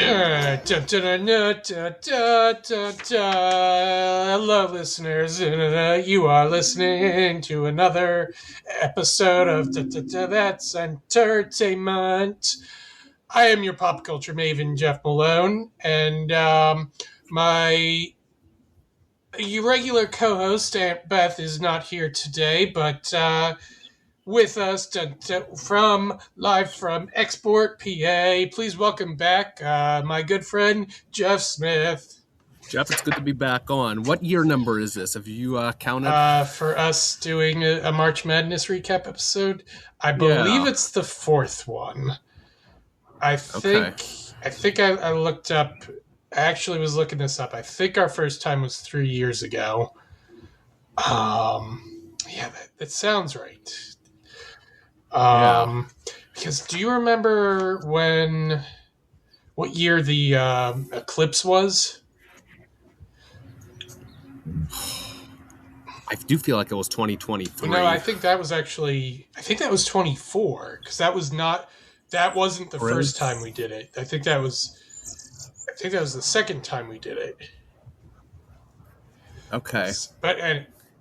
Hello, listeners. You are listening to another episode of That's Entertainment. I am your pop culture maven, Jeff Malone, and my regular co-host, Aunt Beth, is not here today, but with us live from Export, PA. Please welcome back my good friend, Jeff Smith. Jeff, it's good to be back on. What year number is this? Have you counted? For us doing a March Madness recap episode, I believe it's the fourth one. I think I looked up. I actually was looking this up. I think our first time was 3 years ago. Yeah, that sounds right. Because do you remember what year the eclipse was? I do feel like it was 2023. No, I think that was 24, because that wasn't the first time we did it. I think that was the second time we did it. Okay. But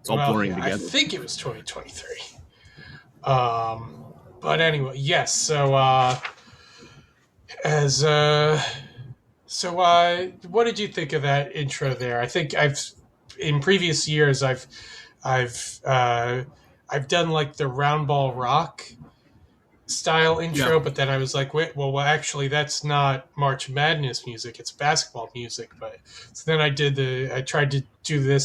it's all blurring together. I think it was 2023. But anyway, yes. So, what did you think of that intro there? I think in previous years I've done like the round ball rock style intro, but then I was like, wait, well, actually that's not March Madness music; it's basketball music. But so then I tried to do the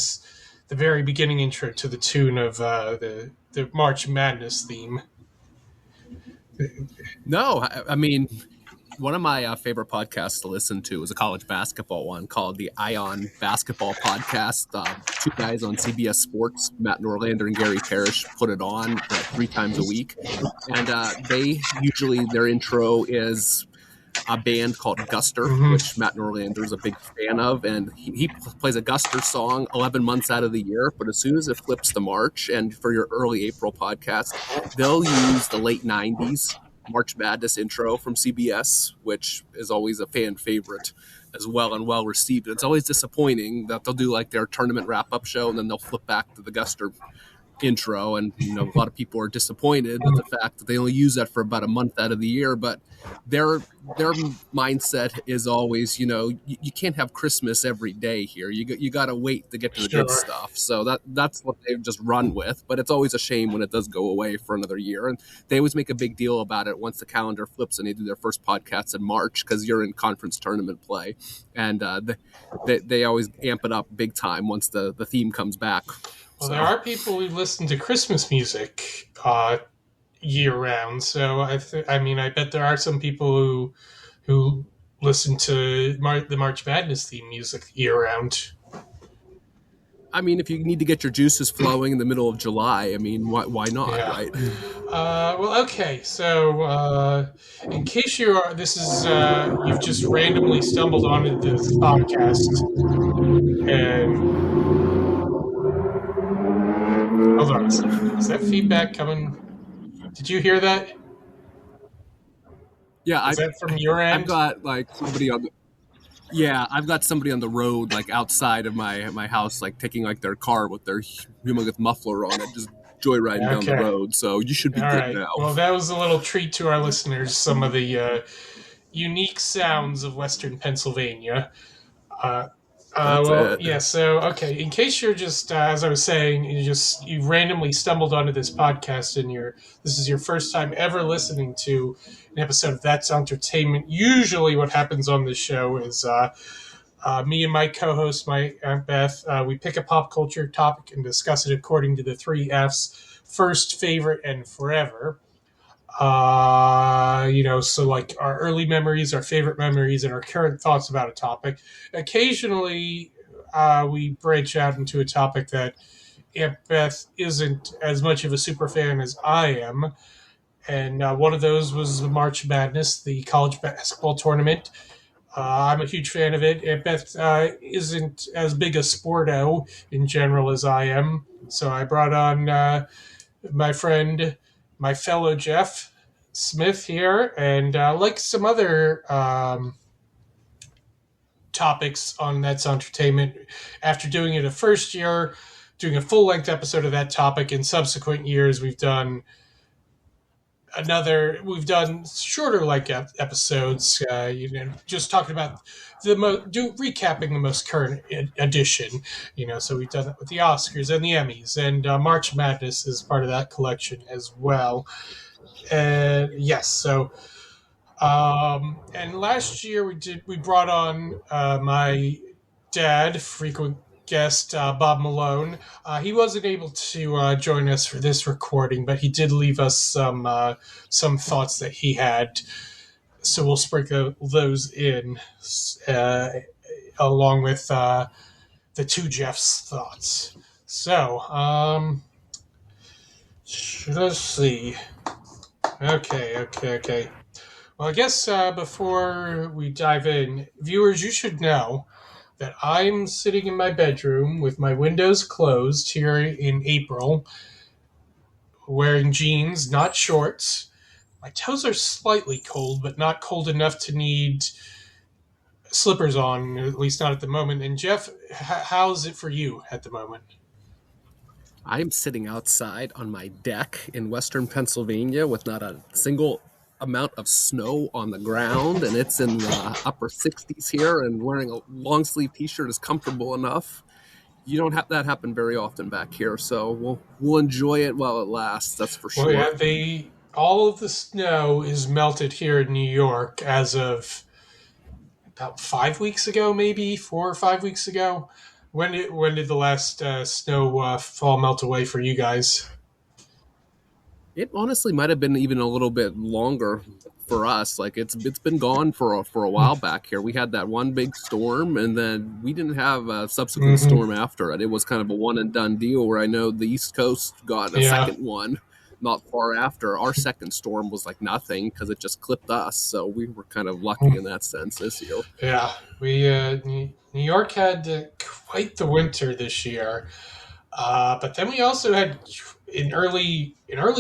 very beginning intro to the tune of the March Madness theme. No, I mean, one of my favorite podcasts to listen to is a college basketball one called the Ion Basketball Podcast. Two guys on CBS Sports, Matt Norlander and Gary Parrish, put it on 3 times a week. And their intro is a band called Guster, which Matt Norlander is a big fan of. And he plays a Guster song 11 months out of the year. But as soon as it flips to March, and for your early April podcast, they'll use the late 90s March Madness intro from CBS, which is always a fan favorite as well and well received. It's always disappointing that they'll do like their tournament wrap-up show and then they'll flip back to the Guster intro, and a lot of people are disappointed with the fact that they only use that for about a month out of the year. But their mindset is always, you can't have Christmas every day here. You got to wait to get to the good stuff. So that's what they've just run with. But it's always a shame when it does go away for another year. And they always make a big deal about it once the calendar flips and they do their first podcast in March, because you're in conference tournament play, and they always amp it up big time once the theme comes back. Well, there are people who listen to Christmas music year-round, so I bet there are some people who listen to the March Madness theme music year-round. I mean, if you need to get your juices flowing in the middle of July, I mean, why not, right? Well, okay, so in case you've just randomly stumbled onto this podcast, and hold on a second. Is that feedback coming? Did you hear that? Yeah, is that from your end? I've got somebody on the road, like outside of my house, like taking like their car with their humongous muffler on it, just joyriding down the road. So you should be good now. Well, that was a little treat to our listeners. Some of the unique sounds of Western Pennsylvania. So, okay, in case you're just, as I was saying, you randomly stumbled onto this podcast and this is your first time ever listening to an episode of That's Entertainment. Usually what happens on this show is me and my co-host, my Aunt Beth, we pick a pop culture topic and discuss it according to the 3 Fs: first, favorite, and forever. So like our early memories, our favorite memories, and our current thoughts about a topic. Occasionally, we branch out into a topic that Aunt Beth isn't as much of a super fan as I am. And one of those was the March Madness, the college basketball tournament. I'm a huge fan of it. Aunt Beth isn't as big a sporto in general as I am. So I brought on my friend, my fellow Jeff Smith here, and like some other topics on That's Entertainment. After doing it a first year, doing a full length episode of that topic. In subsequent years, we've done shorter like episodes, just talking about recapping the most current edition. So we've done that with the Oscars and the Emmys, and March Madness is part of that collection as well. And yes, so and last year we brought on my dad, frequent guest, Bob Malone. He wasn't able to join us for this recording, but he did leave us some thoughts that he had. So we'll sprinkle those in along with the two Jeff's thoughts. So let's see. Okay. Well, I guess before we dive in, viewers, you should know that I'm sitting in my bedroom with my windows closed here in April, wearing jeans, not shorts. My toes are slightly cold, but not cold enough to need slippers on, at least not at the moment. And Jeff, how's it for you at the moment? I'm sitting outside on my deck in western Pennsylvania with not a single amount of snow on the ground, and it's in the upper 60s here, and wearing a long sleeve t-shirt is comfortable enough. You don't have that happen very often back here, so we'll enjoy it while it lasts, that's for sure. Well, yeah, all of the snow is melted here in New York as of about 5 weeks ago, maybe 4 or 5 weeks ago. When did the last snow fall melt away for you guys? It honestly might have been even a little bit longer for us. Like it's been gone for a while back here. We had that one big storm, and then we didn't have a subsequent storm after it. It was kind of a one and done deal. Where I know the East Coast got a second one not far after. Our second storm was like nothing because it just clipped us. So we were kind of lucky in that sense this year. Yeah, New York had quite the winter this year. But then we also had an early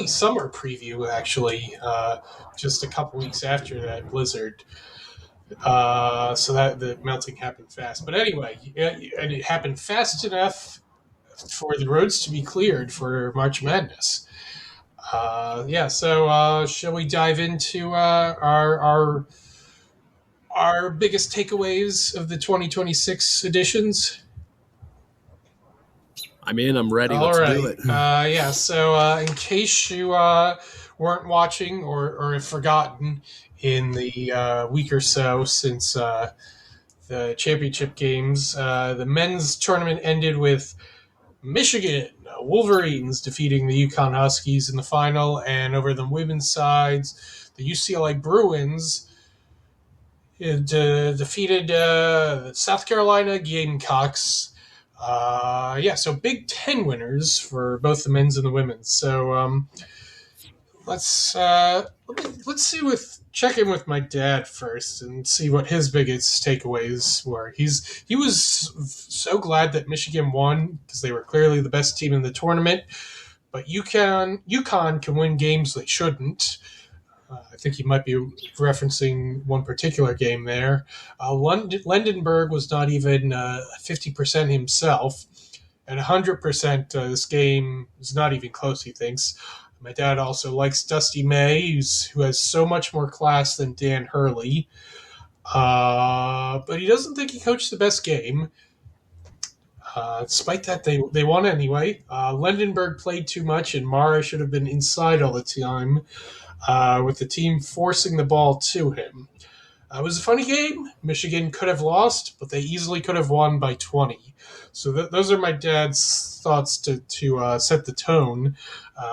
summer preview, actually, just a couple weeks after that blizzard. So that the melting happened fast. But anyway, and it happened fast enough for the roads to be cleared for March Madness. So shall we dive into our biggest takeaways of the 2026 editions? I'm in. I'm ready. All Let's right. do it. So in case you weren't watching or have forgotten in the week or so since the championship games, the men's tournament ended with Michigan Wolverines defeating the UConn Huskies in the final, and over the women's sides, the UCLA Bruins defeated South Carolina Gamecocks. So Big Ten winners for both the men's and the women's. So let's check in with my dad first and see what his biggest takeaways were. He was so glad that Michigan won because they were clearly the best team in the tournament, but UConn can win games they shouldn't. I think he might be referencing one particular game there. Lendenberg was not even 50% himself, and 100% this game is not even close, he thinks. My dad also likes Dusty May, who has so much more class than Dan Hurley, but he doesn't think he coached the best game. Despite that, they won anyway. Lendenberg played too much, and Mara should have been inside all the time. With the team forcing the ball to him. It was a funny game. Michigan could have lost, but they easily could have won by 20. So those are my dad's thoughts to set the tone.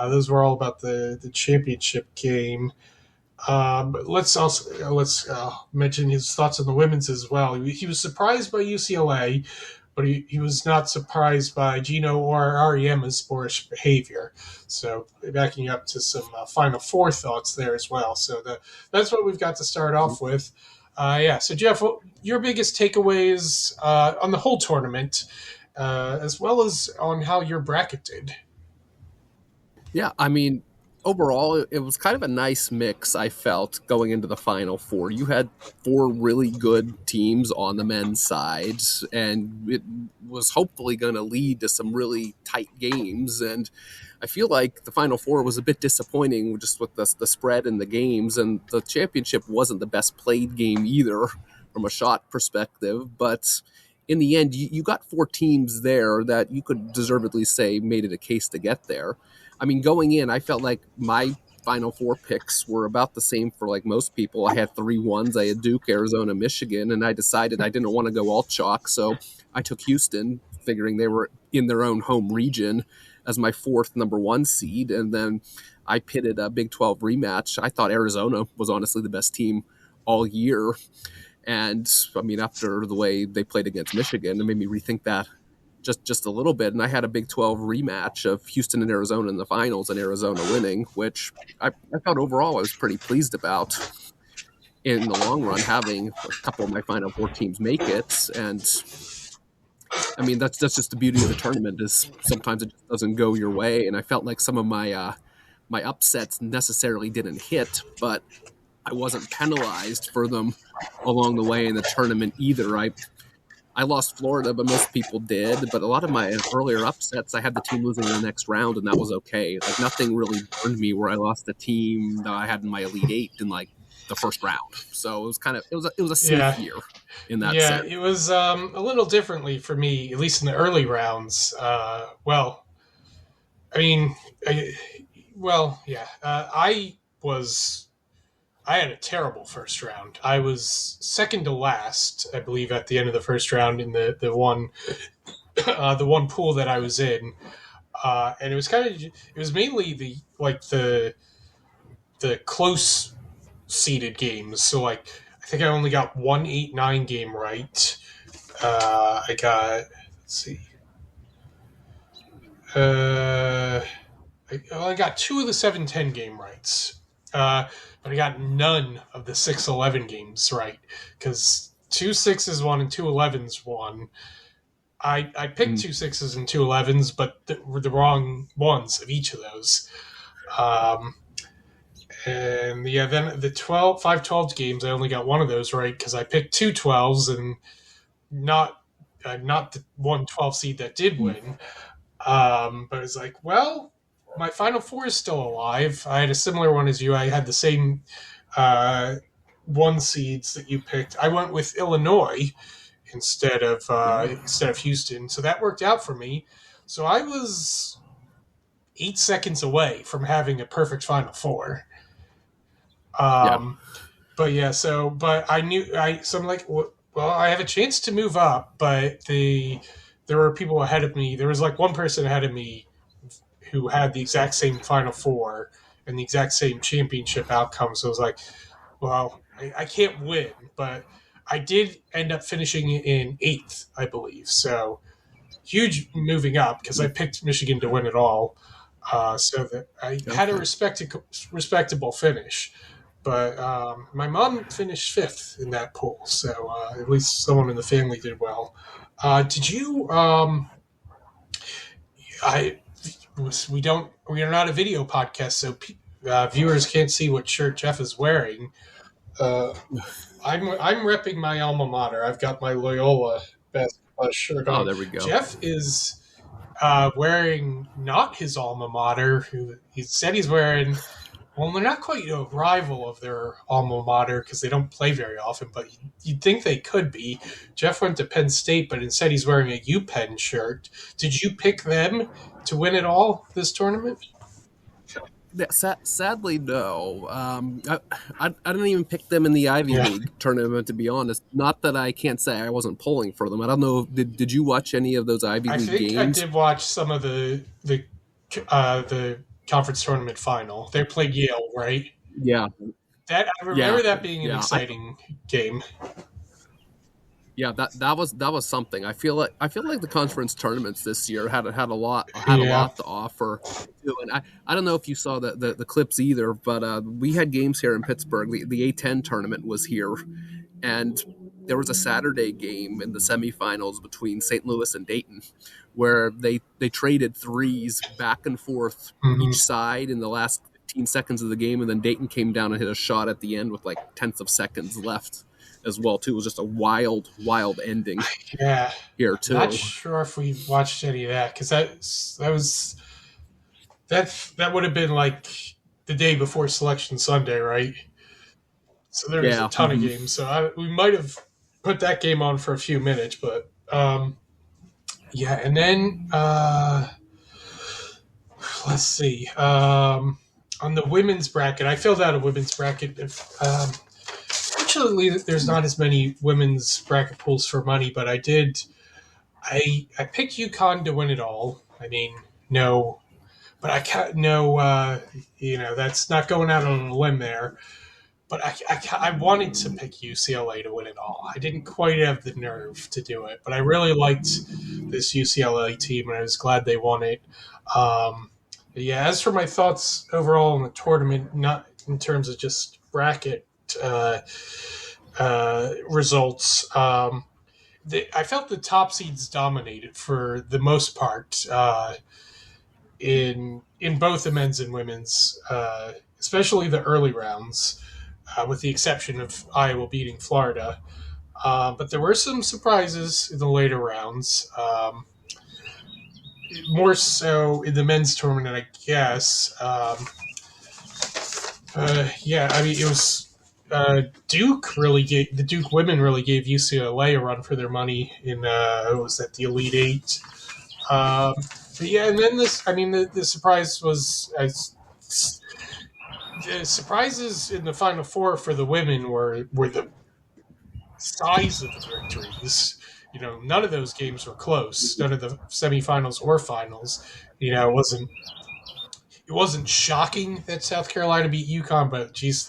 Those were all about the championship game. But let's mention his thoughts on the women's as well. He was surprised by UCLA, but he was not surprised by Gino or Ariema's boorish behavior. So backing up to some Final Four thoughts there as well. So that's what we've got to start off with. So Jeff, your biggest takeaways on the whole tournament, as well as on how your bracket did. Yeah, I mean, overall, it was kind of a nice mix, I felt, going into the Final Four. You had four really good teams on the men's side, and it was hopefully going to lead to some really tight games. And I feel like the Final Four was a bit disappointing just with the spread in the games, and the championship wasn't the best played game either from a shot perspective. But in the end, you got four teams there that you could deservedly say made it a case to get there. I mean, going in, I felt like my Final Four picks were about the same for like most people. I had 3 1s. I had Duke, Arizona, Michigan, and I decided I didn't want to go all chalk, so I took Houston, figuring they were in their own home region as my fourth number one seed, and then I pitted a Big 12 rematch. I thought Arizona was honestly the best team all year. And I mean, after the way they played against Michigan, it made me rethink that just a little bit. And I had a Big 12 rematch of Houston and Arizona in the finals, and Arizona winning, which I felt overall I was pretty pleased about in the long run, having a couple of my Final Four teams make it. And I mean, that's just the beauty of the tournament, is sometimes it just doesn't go your way. And I felt like some of my my upsets necessarily didn't hit, but I wasn't penalized for them along the way in the tournament either. I lost Florida, but most people did. But a lot of my earlier upsets, I had the team losing in the next round, and that was okay. Like, nothing really burned me where I lost a team that I had in my Elite Eight in like the first round. So it was kind of it was a safe year in that sense. It was a little differently for me, at least in the early rounds. Well, I mean, I was. I had a terrible first round. I was second to last, I believe, at the end of the first round in the one the one pool that I was in, and it was mainly the close seeded games. So like I think I only got 1 8 9 game right. I got let's see. I got 2 of the 7 10 game rights. But I got none of the 6 11 games right, because 2 6s won and 2 11s won. I picked 2 6s and 2 11s, but were the wrong ones of each of those. Um, and yeah, then the 5 12 games, I only got one of those right because I picked 2 12s and not the 1 12 seed that did win. But it's like, well, my Final Four is still alive. I had a similar one as you. I had the same uh, one seeds that you picked. I went with Illinois instead of Houston, so that worked out for me. So I was 8 seconds away from having a perfect Final Four. Yeah. But yeah, but I'm like, well, I have a chance to move up, but there were people ahead of me. There was like one person ahead of me who had the exact same Final Four and the exact same championship outcome. So I was like, well, I can't win, but I did end up finishing in eighth, I believe. So huge moving up because I picked Michigan to win it all. So that I had a Okay. respectable finish. But my mom finished fifth in that pool, so at least someone in the family did well. Did you? I we are not a video podcast, so viewers can't see what shirt Jeff is wearing. Uh, I'm repping my alma mater. I've got my Loyola basketball shirt Oh, on. there we go. Jeff is wearing not his alma mater. Who he said he's wearing. Well, they're not quite a rival of their alma mater because they don't play very often, but you'd think they could be. Jeff went to Penn State, but instead he's wearing a UPenn shirt. Did you pick them to win it all this tournament? Yeah, sadly, no. I didn't even pick them in the Ivy Yeah, League tournament, to be honest. Not that I can't say I wasn't pulling for them. I don't know. Did you watch any of those Ivy I League think I games? did watch some of the conference tournament final. They played Yale, right? Yeah, That I yeah, remember that being an yeah. exciting game. Yeah, that was something. I feel like the conference tournaments this year had a lot Yeah. to offer too. And I don't know if you saw the clips either, but we had games here in Pittsburgh. The A10 tournament was here, and there was a Saturday game in the semifinals between St. Louis and Dayton, where they traded threes back and forth Hmm. each side in the last 15 seconds of the game, and then Dayton came down and hit a shot at the end with like tenths of seconds left as well too. It was just a wild ending Yeah, here I'm not too. sure if we watched any of that because that would have been like the day before Selection Sunday, right? So there was a Yeah. ton of games. So we might have put that game on for a few minutes, but yeah. And then let's see. On the women's bracket, I filled out a women's bracket. Fortunately, there's not as many women's bracket pools for money, but I did. I picked UConn to win it all. I mean, no, but I can't. No, that's not going out on a limb there. But I wanted to pick UCLA to win it all. I didn't quite have the nerve to do it, but I really liked this UCLA team, and I was glad they won it. Yeah, as for my thoughts overall in the tournament, not in terms of just bracket results, I felt the top seeds dominated for the most part in both the men's and women's, especially the early rounds, with the exception of Iowa beating Florida. But there were some surprises in the later rounds. More so in the men's tournament, I guess. Yeah, I mean, it was the Duke women really gave UCLA a run for their money in what was that, the Elite Eight. But yeah, and then the surprise was the surprises in the Final Four for the women were the size of the victories. None of those games were close. None of the semifinals or finals. It wasn't shocking that South Carolina beat UConn, but geez,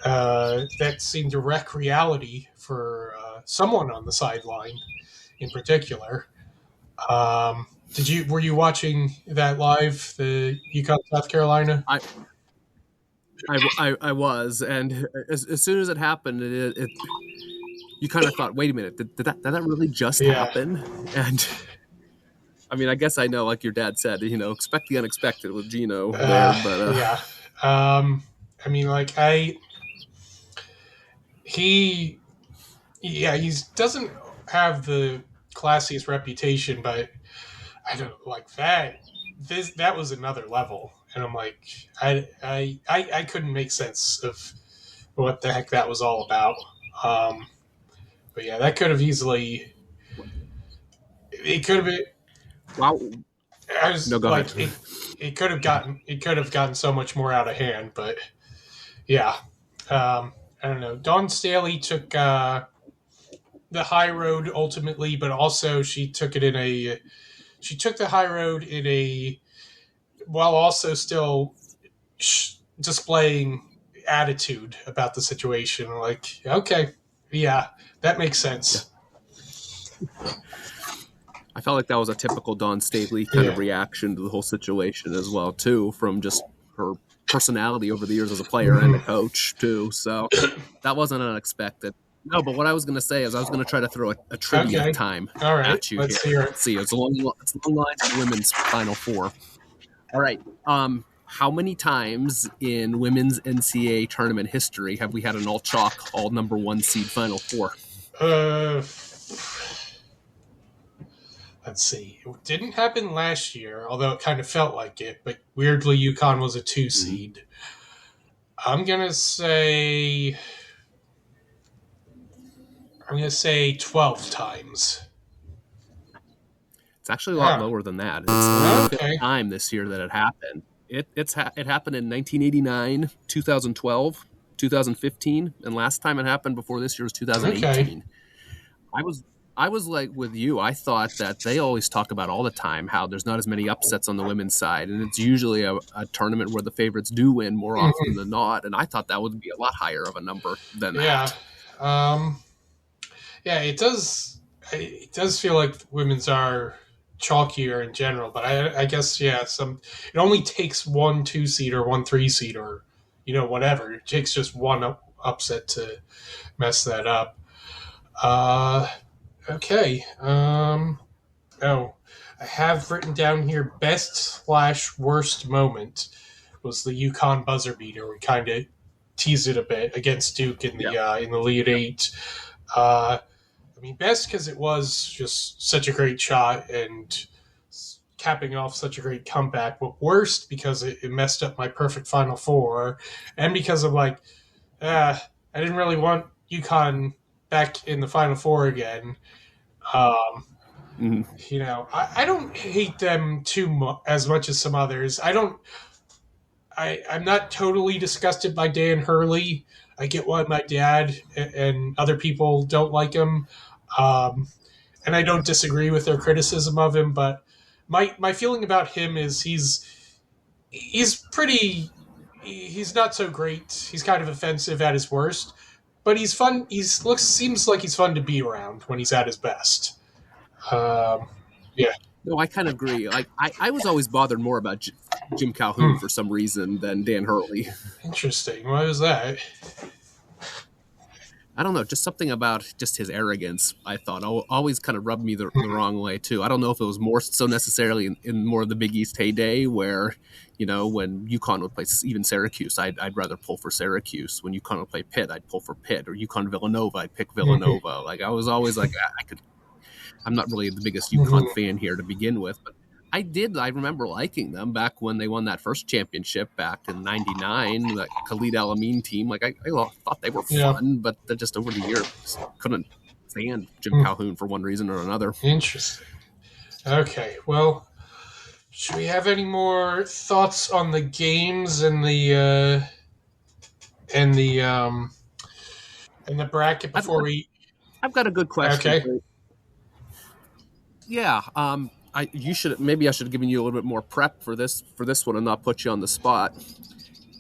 that seemed to wreck reality for someone on the sideline in particular. Were you watching that live, the UConn South Carolina? I was, and as soon as it happened, you kind of thought, wait a minute, did that really just happen? And I mean, I guess I know, like your dad said, expect the unexpected with Gino there, but yeah. I mean, like he doesn't have the classiest reputation, but I don't like that. That was another level, and I'm like, I couldn't make sense of what the heck that was all about. But yeah, that could have easily. It could have been. Wow. I was No, go like, ahead. it could have gotten so much more out of hand, but yeah, I don't know. Dawn Staley took the high road ultimately, but also she took the high road while also still displaying attitude about the situation. Like, okay, yeah, that makes sense. Yeah. I felt like that was a typical Dawn Staley kind of reaction to the whole situation as well, too, from just her personality over the years as a player and a coach, too. So that wasn't unexpected. No, but what I was going to say is I was going to try to throw a trivia time at you. Let's here. hear it. Let's see. It's along the lines of women's Final Four. All right. How many times in women's NCAA tournament history have we had an all chalk, all number one seed Final Four? Let's see. It didn't happen last year, although it kind of felt like it. But weirdly, UConn was a 2 seed. I'm gonna say 12 times. It's actually a lot lower than that. It's only the fifth time this year that it happened. It happened in 1989, 2012, 2015, and last time it happened before this year was 2018. I was like with you. I thought that they always talk about all the time how there's not as many upsets on the women's side, and it's usually a tournament where the favorites do win more often than not. And I thought that would be a lot higher of a number than that. Yeah, it does. It does feel like women's are chalkier in general, but I guess it only takes 1 2 seed or 1 3 seed or whatever. It takes just one upset to mess that up. Okay. I have written down here best/worst moment. was the UConn buzzer beater. We kind of teased it a bit against Duke in the Elite Eight. I mean, best because it was just such a great shot and capping off such a great comeback, but worst because it messed up my perfect Final Four, and because I'm like, I didn't really want UConn back in the Final Four again. You know, I don't hate them as much as some others. I'm not totally disgusted by Dan Hurley. I get why my dad and other people don't like him, and I don't disagree with their criticism of him. But my feeling about him is he's pretty. He's not so great. He's kind of offensive at his worst, but he's fun. Seems like he's fun to be around when he's at his best. Yeah. No, I kind of agree. Like I was always bothered more about Jim Calhoun for some reason than Dan Hurley. Interesting. Why was that? I don't know, just something about just his arrogance, I thought, always kind of rubbed me the wrong way, too. I don't know if it was more so necessarily in more of the Big East heyday where, you know, when UConn would play even Syracuse, I'd rather pull for Syracuse. When UConn would play Pitt, I'd pull for Pitt. Or UConn-Villanova, I'd pick Villanova. Like, I was always like, I'm not really the biggest UConn fan here to begin with, but I remember liking them back when they won that first championship back in '99, that Khalid Al-Amin team. Like I thought they were fun, but just over the years couldn't stand Jim Calhoun for one reason or another. Interesting. Okay, well, should we have any more thoughts on the games and the bracket before I've got a good question. Okay. Yeah. I should have given you a little bit more prep for this one and not put you on the spot.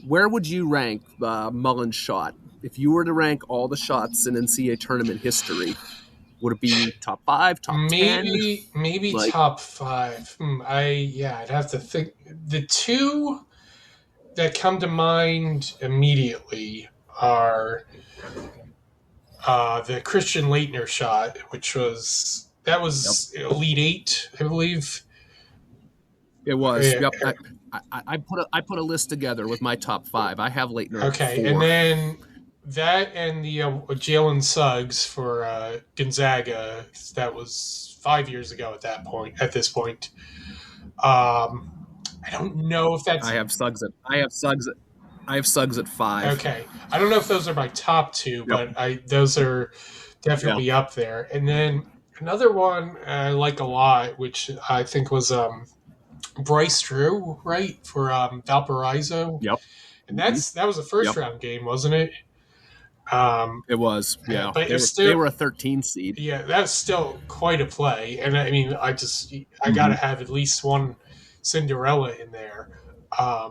Where would you rank Mullins' shot if you were to rank all the shots in NCAA tournament history? Would it be top 5, top 10? Maybe top 5. I'd have to think. The two that come to mind immediately are the Christian Laettner shot, which was. That was Elite Eight, I believe. It was. Yeah. Yep. I put a list together with my top 5. I have Laettner. Okay, and then that and the Jalen Suggs for Gonzaga. That was 5 years ago. At this point, I don't know if that's. I have Suggs at 5. Okay, I don't know if those are my top 2, but those are definitely up there. And then. Another one I like a lot, which I think was Bryce Drew, right, for Valparaiso. Yep. And that was a first round game, wasn't it? It was, yeah. But they were a 13 seed. Yeah, that's still quite a play. And I mean, I got to have at least one Cinderella in there. I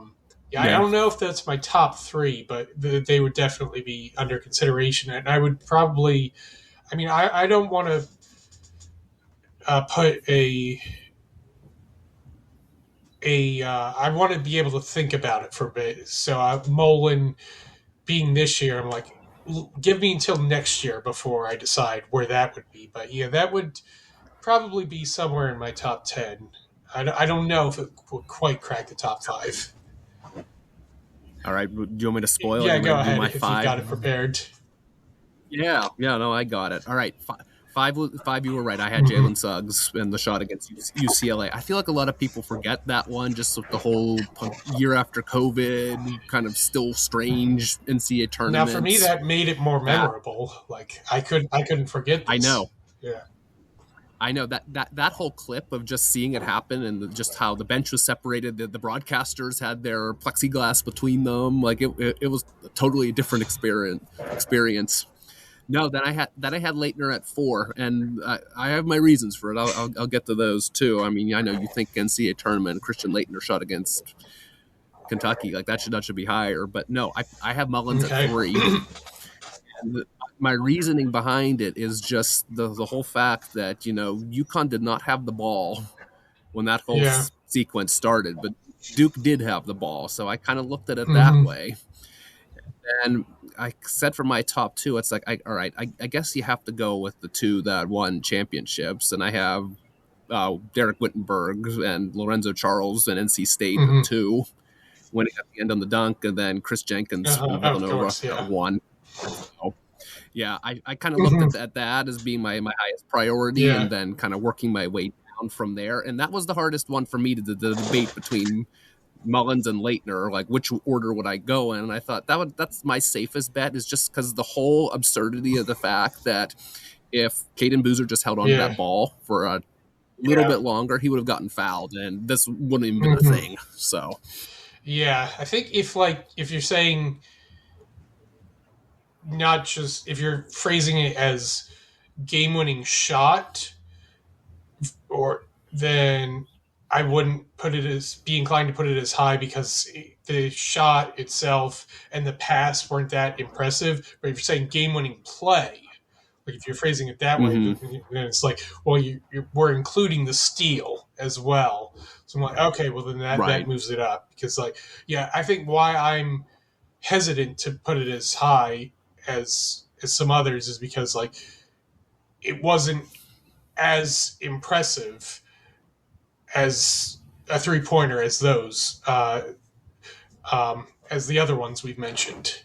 don't know if that's my top 3, but they would definitely be under consideration. And I would probably, I don't want to put I want to be able to think about it for a bit. So Mullen being this year, I'm like, give me until next year before I decide where that would be. But yeah, that would probably be somewhere in my top 10. I don't know if it would quite crack the top 5. All right, do you want me to spoil it? Yeah, go ahead if you've got it prepared. Yeah, no, I got it. All right, 5, you were right. I had Jalen Suggs and the shot against UCLA. I feel like a lot of people forget that one, just with the whole year after COVID, kind of still strange NCAA tournament. Now, for me, that made it more memorable. Like I couldn't forget this. I know. Yeah. I know that whole clip of just seeing it happen and just how the bench was separated, the broadcasters had their plexiglass between them. Like it was totally a different experience. No, then I had Laettner at 4, and I have my reasons for it. I'll get to those too. I mean, I know you think NCAA tournament, Christian Laettner shot against Kentucky, like that should be higher, but no, I have Mullins at 3. And my reasoning behind it is just the whole fact that UConn did not have the ball when that whole sequence started, but Duke did have the ball, so I kind of looked at it that way. And I said for my top 2, it's like, all right, I guess you have to go with the 2 that won championships. And I have Derek Wittenberg and Lorenzo Charles and NC State at 2. winning at the end on the dunk, and then Chris Jenkins from Of Villanova course, yeah. won. So, yeah, I kind of looked Mhm. at that as being my highest priority, Yeah. and then kind of working my way down from there. And that was the hardest one for me to the debate between Mullins and Leitner, like which order would I go in? And I thought that's my safest bet, is just because the whole absurdity of the fact that if Caden Boozer just held on to Yeah. that ball for a little Yeah. bit longer, he would have gotten fouled, and this wouldn't even been a Mhm. thing. So Yeah. I think if you're saying not just if you're phrasing it as game winning shot, or then I wouldn't be inclined to put it as high because the shot itself and the pass weren't that impressive. But if you're saying game winning play, like if you're phrasing it that way, mm-hmm. then it's like, well, we're including the steal as well. So I'm like, okay, well then that Right. moves it up, because like, yeah, I think why I'm hesitant to put it as high as some others is because like it wasn't as impressive as a 3-pointer as those as the other ones we've mentioned.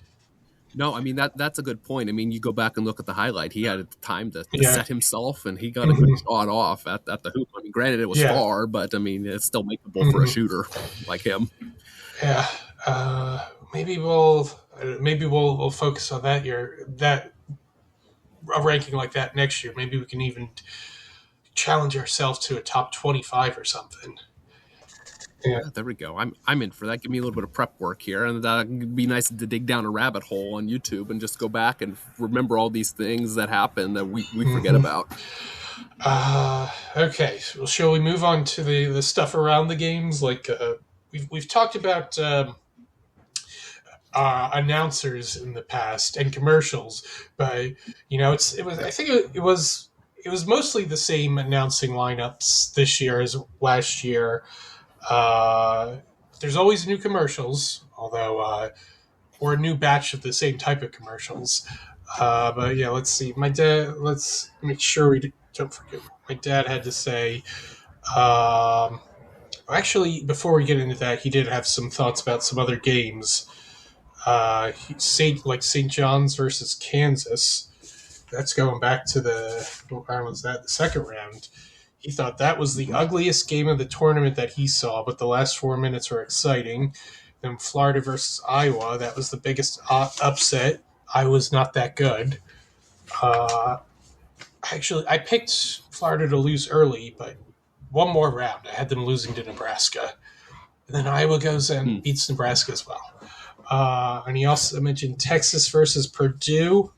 No, I mean that's a good point. I mean, you go back and look at the highlight. He had time to Yeah. set himself, and he got a good Mhm. shot off at the hoop. I mean, granted, it was Yeah. far, but I mean, it's still makeable for a Mhm. shooter like him. Yeah. Maybe we'll focus on that a ranking like that next year. Maybe we can even challenge ourselves to a top 25 or something. Yeah. Yeah, there we go. I'm in for that. Give me a little bit of prep work here, and it'd be nice to dig down a rabbit hole on YouTube and just go back and remember all these things that happen that we forget Mhm. about. Okay. Well, shall we move on to the stuff around the games? Like we've talked about announcers in the past and commercials, but it was I think it was mostly the same announcing lineups this year as last year. Uh, there's always new commercials, although or a new batch of the same type of commercials. But yeah, let's see. My dad. Let's make sure we don't forget. My dad had to say. Actually, before we get into that, he did have some thoughts about some other games. St. John's versus Kansas. That's going back to what round was that? The second round. He thought that was the ugliest game of the tournament that he saw, but the last 4 minutes were exciting. Then Florida versus Iowa. That was the biggest upset. Iowa's not that good. Uh, Actually, I picked Florida to lose early, but one more round, I had them losing to Nebraska. And then Iowa goes Hmm. and beats Nebraska as well. And he also mentioned Texas versus Purdue.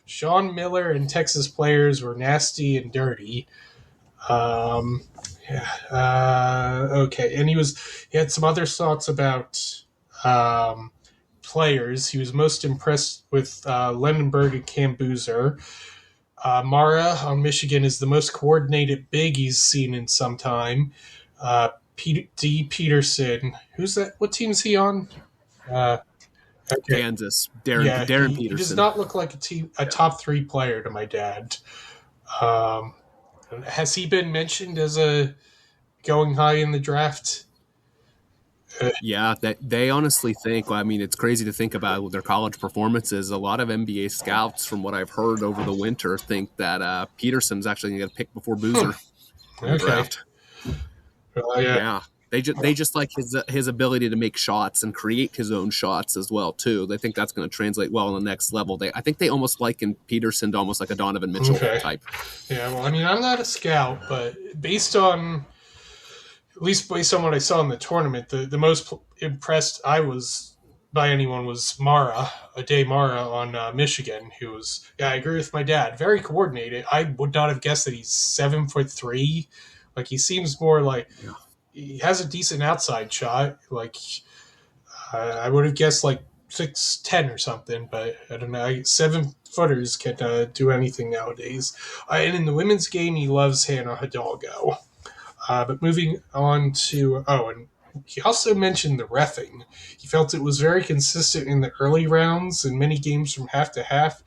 Sean Miller and Texas players were nasty and dirty. Um, yeah. Okay. And he had some other thoughts about um, players. He was most impressed with Lendenberg and Cam Boozer. Mara on Michigan is the most coordinated big he's seen in some time. D. Peterson, who's that? What team is he on? Uh, okay. Kansas, Yeah, Darren he does Peterson. not look like a top 3 player to my dad. Um, has he been mentioned as a going high in the draft? Yeah, that they honestly think. I mean, it's crazy to think about their college performances. A lot of NBA scouts, from what I've heard over the winter, think that Peterson's actually going to get picked before Boozer in the Okay. draft. Yeah. Yeah, they just like his ability to make shots and create his own shots as well too. They think that's going to translate well on the next level. I think they almost liken Peterson to almost like a Donovan Mitchell type. Yeah. Well, I mean, I'm not a scout, but at least based on what I saw in the tournament, the most impressed I was by anyone was Ade Mara on Michigan, who was, yeah, I agree with my dad, very coordinated. I would not have guessed that he's 7'3". Like, he seems more like Yeah. he has a decent outside shot. Like, I would have guessed like 6'10" or something, but I don't know. 7-footers can do anything nowadays. And in the women's game, he loves Hannah Hidalgo. But moving on to and he also mentioned the reffing. He felt it was very consistent in the early rounds and many games from half to half.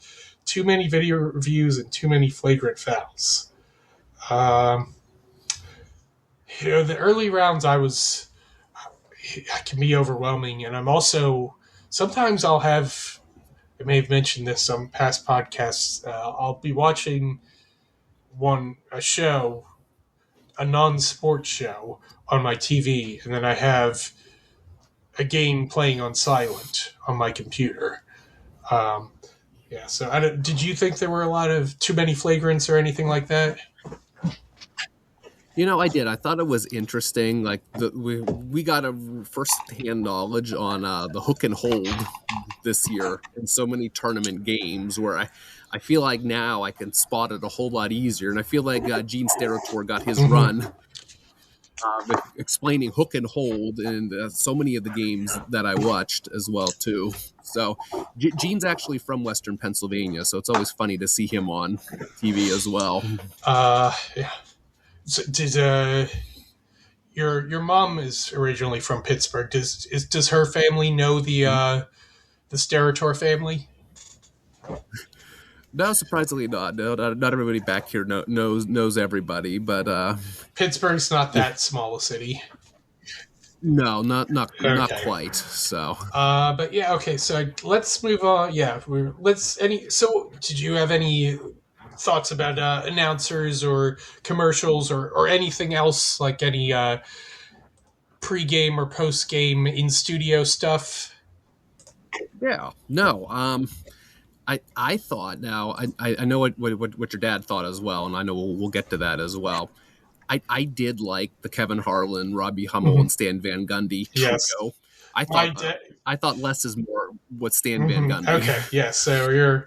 Too many video reviews and too many flagrant fouls. The early rounds, it can be overwhelming. And I'm also sometimes I'll have. I may have mentioned this on past podcasts. I'll be watching a show, a non-sports show on my TV, and then I have a game playing on silent on my computer. Um, yeah. So, did you think there were a lot of too many flagrants or anything like that? I did. I thought it was interesting. Like we got a first-hand knowledge on the hook and hold this year in so many tournament games where I feel like now I can spot it a whole lot easier. And I feel like Gene Steratore got his run explaining hook and hold in so many of the games that I watched as well too. So Gene's actually from Western Pennsylvania, so it's always funny to see him on TV as well. Yeah. So your mom is originally from Pittsburgh? Does her family know the Steratore family? No, surprisingly not. No, not everybody back here knows everybody, but Pittsburgh's not that small a city. no, not Okay. quite. So, But yeah, okay. So let's move on. Yeah, let's any. So, did you have any thoughts about announcers or commercials or anything else like any pre-game or post-game in studio stuff? yeah, no. I thought now I know what your dad thought as well, and I know we'll get to that as well. I did like the Kevin Harlan, Robbie Hummel, and Stan Van Gundy Yes. trio. I thought less is more with Stan Van Gundy. Okay, yeah. So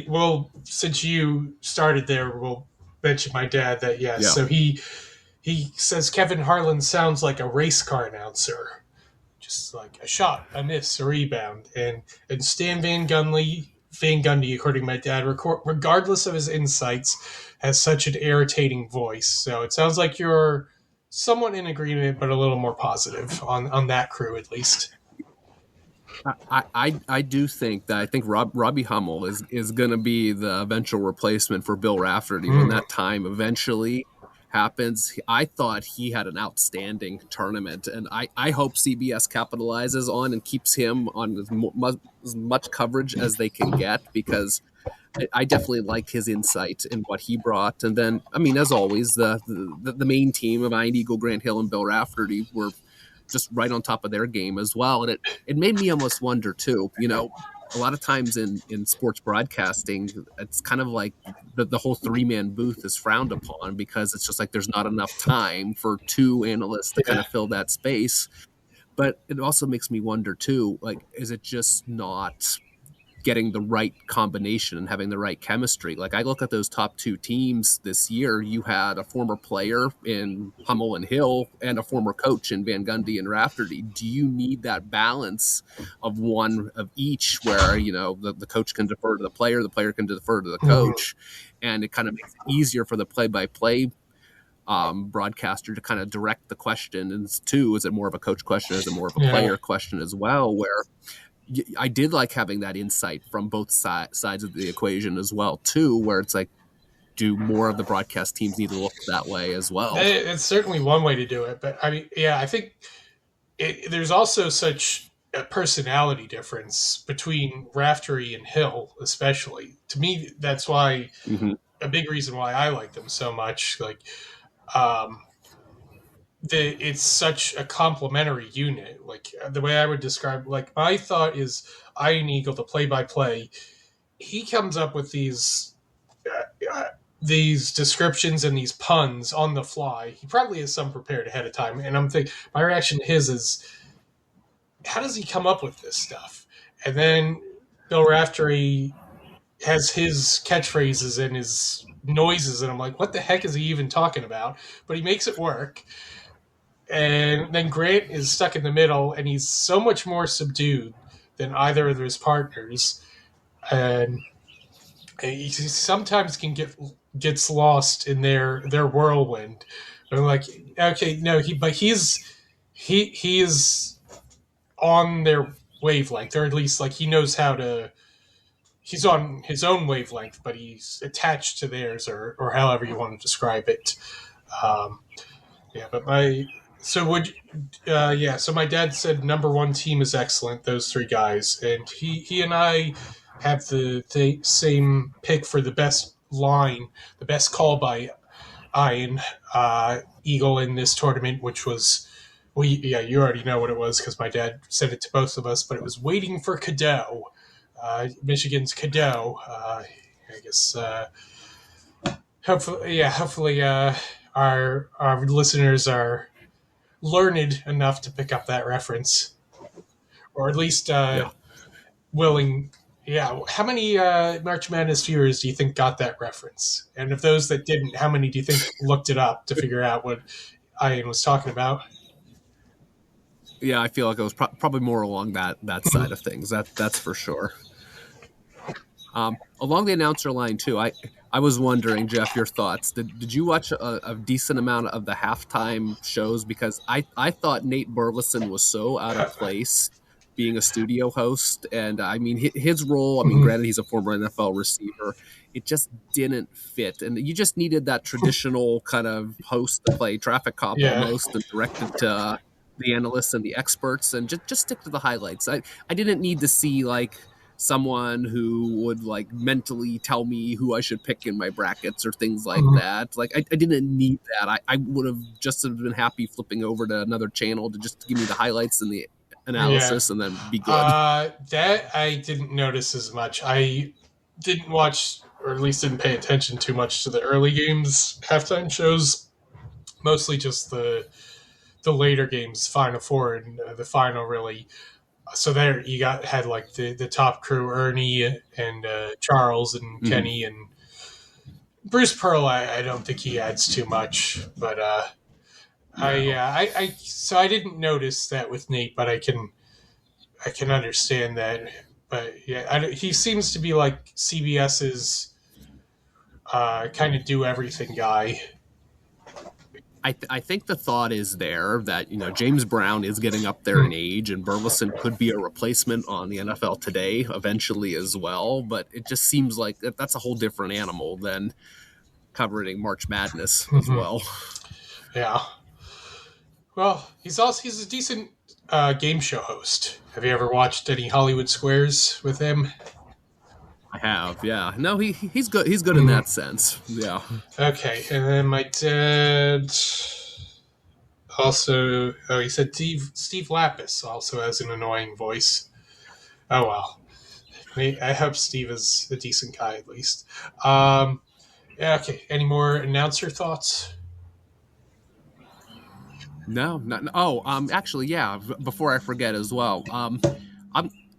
well, since you started there, we'll mention my dad that yes. Yeah. So he says Kevin Harlan sounds like a race car announcer, just like a shot, a miss, a rebound, and Stan Van Gundy, according to my dad, regardless of his insights, has such an irritating voice. So it sounds like you're somewhat in agreement, but a little more positive on that crew at least. I do think that Robbie Hummel is going to be the eventual replacement for Bill Rafferty when that time eventually happens. I thought he had an outstanding tournament, and I hope CBS capitalizes on and keeps him on as much coverage as they can get, because I definitely liked his insight in what he brought. And then, I mean, as always, the main team of Ian Eagle, Grant Hill, and Bill Rafferty were just right on top of their game as well. And it made me almost wonder too, a lot of times in sports broadcasting, it's kind of like the whole 3-man booth is frowned upon because it's just like there's not enough time for 2 analysts to kind of fill that space. But it also makes me wonder too, like, is it just not getting the right combination and having the right chemistry? Like, I look at those top 2 teams this year. You had a former player in Hummel and Hill and a former coach in Van Gundy and Rafferty. Do you need that balance of one of each where, the coach can defer to the player can defer to the coach, and it kind of makes it easier for the play-by-play broadcaster to kind of direct the question? And two, is it more of a coach question? Is it more of a player question as well, where I did like having that insight from both sides of the equation as well, too, where it's like, do more of the broadcast teams need to look that way as well? It's certainly one way to do it. But I mean, yeah, I think there's also such a personality difference between Raftery and Hill, especially. To me, that's why a big reason why I like them so much. Like, it's such a complementary unit. Like, the way I would describe, like, my thought is Iron Eagle, the play-by-play, he comes up with these descriptions and these puns on the fly. He probably has some prepared ahead of time, and I'm thinking my reaction to his is, how does he come up with this stuff? And then Bill Raftery has his catchphrases and his noises, and I'm like, what the heck is he even talking about? But he makes it work. And then Grant is stuck in the middle, and he's so much more subdued than either of his partners, and he sometimes gets lost in their whirlwind. But I'm like, okay, no, he is on their wavelength, or at least like he knows how to. He's on his own wavelength, but he's attached to theirs, or however you want to describe it. Yeah, but So would yeah. So my dad said number one team is excellent. Those three guys, and he and I have the same pick for the best line, the best call by Ian Eagle in this tournament, which was yeah, you already know what it was because my dad said it to both of us, but it was waiting for Cadeau, Michigan's Cadeau. I guess hopefully our listeners are learned enough to pick up that reference, or at least Yeah. willing. Yeah, how many March Madness viewers do you think got that reference? And of those that didn't, how many do you think looked it up to figure out what Ian was talking about? Yeah, I feel like it was probably more along that side of things. That's for sure. Along the announcer line too, I was wondering, Jeff, your thoughts. Did you watch a decent amount of the halftime shows? Because I thought Nate Burleson was so out of place being a studio host, and I mean his role. I mean, granted, he's a former NFL receiver. It just didn't fit, and you just needed that traditional kind of host to play traffic cop Yeah, almost, and directed to the analysts and the experts, and just stick to the highlights. I didn't need to see like someone who would like mentally tell me who I should pick in my brackets or things like that. Like I didn't need that. I would have just been happy flipping over to another channel to just give me the highlights and the yeah. analysis and then be good. That I didn't notice as much. I didn't watch, or at least didn't pay attention too much to the early games halftime shows. Mostly just the later games, Final Four and the final really. So there you had like the top crew, Ernie and Charles and Kenny and Bruce Pearl. I don't think he adds too much, but No. so I didn't notice that with Nate, but I can understand that. But yeah, he seems to be like CBS's kind of do everything guy. I think the thought is there that James Brown is getting up there in age, and Burleson could be a replacement on the NFL Today eventually as well. But it just seems like that's a whole different animal than covering March Madness as well. Yeah. Well, he's a decent game show host. Have you ever watched any Hollywood Squares with him? I have, yeah. No, he's good. He's good in that sense. Yeah. Okay, and then my dad also. Oh, he said Steve Lapis also has an annoying voice. Oh well. I hope Steve is a decent guy at least. Yeah. Okay. Any more announcer thoughts? No, not. Oh, actually, yeah. Before I forget as well, I'm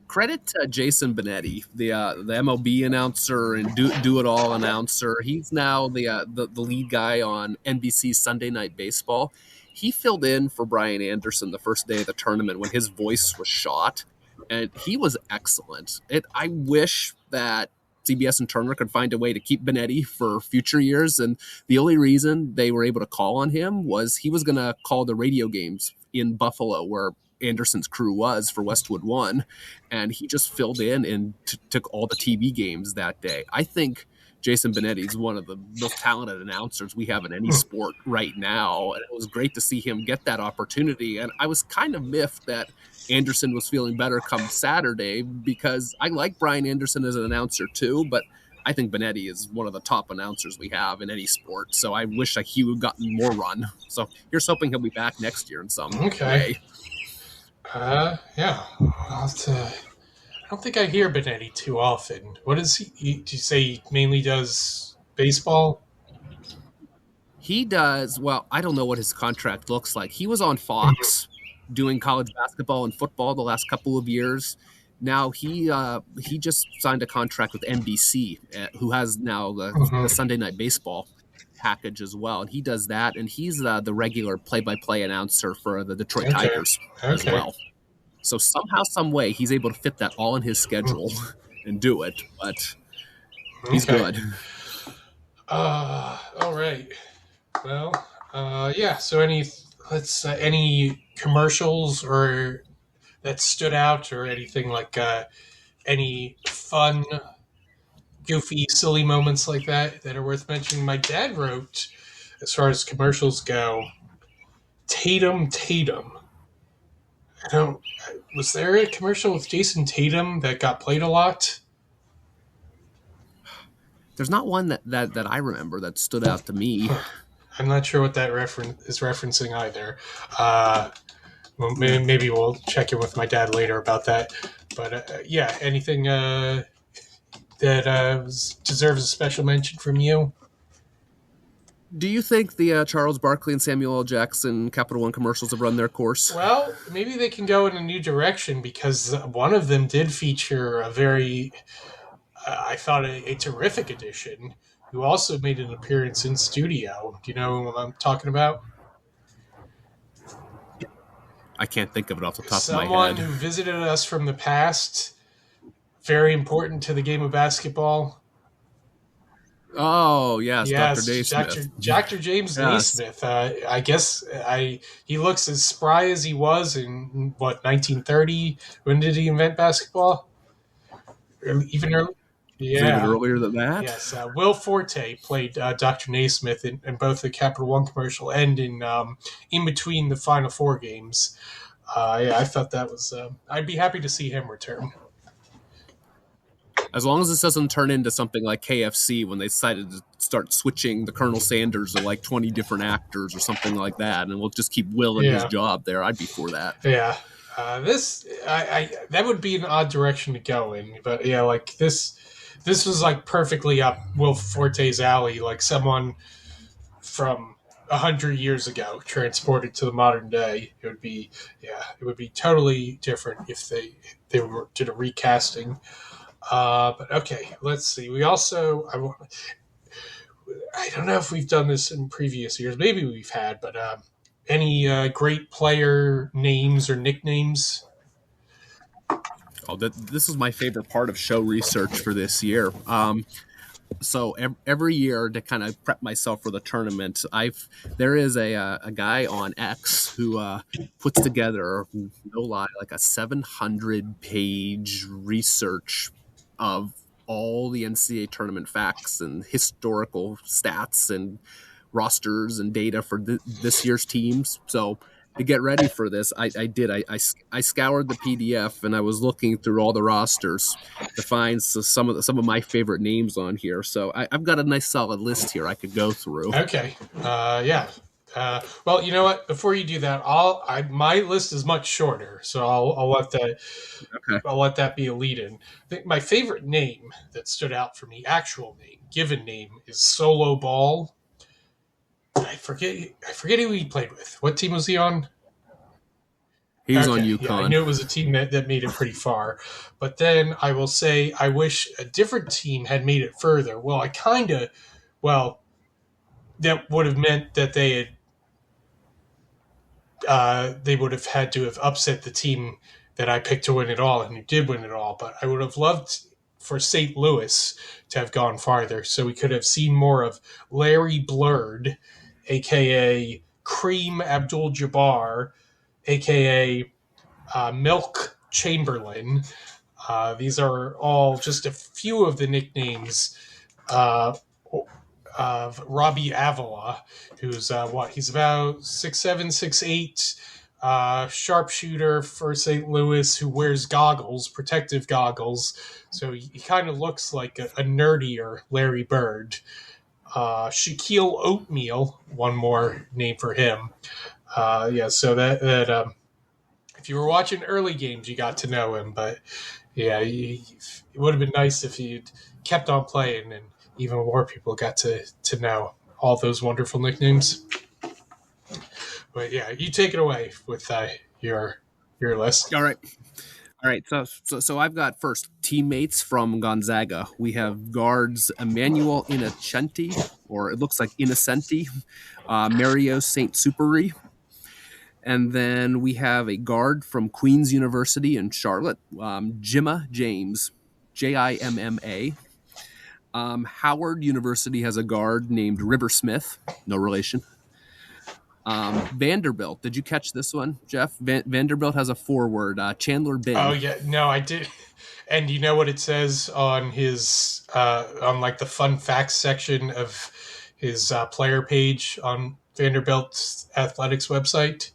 credit to Jason Benetti, the MLB announcer and do it all announcer. He's now the lead guy on NBC's Sunday Night Baseball. He filled in for Brian Anderson the first day of the tournament when his voice was shot, and he was excellent. I wish that CBS and Turner could find a way to keep Benetti for future years. And the only reason they were able to call on him was he was going to call the radio games in Buffalo, where Anderson's crew was for Westwood One. And he just filled in and took all the TV games that day. I think Jason Benetti is one of the most talented announcers we have in any sport right now. And it was great to see him get that opportunity. And I was kind of miffed that Anderson was feeling better come Saturday, because I like Brian Anderson as an announcer too, but I think Benetti is one of the top announcers we have in any sport. So I wish that he would have gotten more run. So here's hoping he'll be back next year in some Okay. way. Yeah. I don't think I hear Benetti too often. What is he? Did you say he mainly does baseball? He does, well, I don't know what his contract looks like. He was on Fox doing college basketball and football the last couple of years. Now he just signed a contract with NBC, who has now the Sunday Night Baseball package as well, and he does that, and he's the regular play-by-play announcer for the Detroit Okay. Tigers as well. So somehow, some way, he's able to fit that all in his schedule and do it. But he's good. All right. Well, yeah. So any commercials or that stood out, or anything like any fun, goofy, silly moments like that are worth mentioning? My dad wrote, as far as commercials go, Tatum. I don't. Was there a commercial with Jason Tatum that got played a lot? There's not one that I remember that stood out to me. I'm not sure what that is referencing either. Well, maybe we'll check in with my dad later about that. But yeah, anything that deserves a special mention from you? Do you think the Charles Barkley and Samuel L. Jackson Capital One commercials have run their course? Well, maybe they can go in a new direction because one of them did feature a very, I thought, a terrific edition who also made an appearance in studio. Do you know what I'm talking about? I can't think of it off the top of my Someone head. who visited us from the past, very important to the game of basketball. Oh, yes, Yes, Dr. Naismith. Dr. James Naismith. I guess he looks as spry as he was in, what, 1930? When did he invent basketball? Even earlier? Is it even Yeah. earlier than that? Yes, Will Forte played Dr. Naismith in both the Capital One commercial and in between the Final Four games. Yeah, I thought that was. I'd be happy to see him return. As long as this doesn't turn into something like KFC when they decided to start switching the Colonel Sanders to like 20 different actors or something like that, and we'll just keep Will in his job there, I'd be for that. Yeah. That would be an odd direction to go in, but yeah, like this was like perfectly up Will Forte's alley, like someone from 100 years ago transported to the modern day. It would be totally different if they did a recasting. But okay, let's see. We also I don't know if we've done this in previous years. Maybe we've had, but any great player names or nicknames? Oh, this is my favorite part of show research for this year. So every year to kind of prep myself for the tournament, there is a guy on X who puts together, no lie, like a 700-page research of all the NCAA tournament facts and historical stats and rosters and data for this year's teams. So to get ready for this, I scoured the PDF and I was looking through all the rosters to find some of my favorite names on here. So I've got a nice solid list here I could go through. Okay. Yeah. Well, you know what? Before you do that, my list is much shorter, so I'll let that. Okay. I'll let that be a lead-in. I think my favorite name that stood out for me, actual name, given name, is Solo Ball. I forget who he played with. What team was he on? He was on UConn. Yeah, I knew it was a team that made it pretty far. But then I will say I wish a different team had made it further. Well, that would have meant that they would have had to have upset the team that I picked to win it all, and who did win it all. But I would have loved for St. Louis to have gone farther, so we could have seen more of Larry Blurred, a.k.a. Kareem Abdul-Jabbar, a.k.a. Milk Chamberlain. These are all just a few of the nicknames of Robbie Avila, who's he's about 6'7", 6'8", sharpshooter for St. Louis, who wears protective goggles, so he kind of looks like a nerdier Larry Bird. Shaquille Oatmeal, one more name for him. So that if you were watching early games, you got to know him, but yeah, it would have been nice if he'd kept on playing and even more people got to know all those wonderful nicknames. But yeah, you take it away with your list. All right. So I've got first teammates from Gonzaga. We have guards Emmanuel Innocenti, or it looks like Innocenti, Mario St. Superi. And then we have a guard from Queen's University in Charlotte, Jimma James, Jimma. Howard University has a guard named River Smith, no relation. Vanderbilt, did you catch this one, Jeff? Vanderbilt has a forward, Chandler Bing. Oh yeah, no, I did. And you know what it says on his on like the fun facts section of his player page on Vanderbilt Athletics website?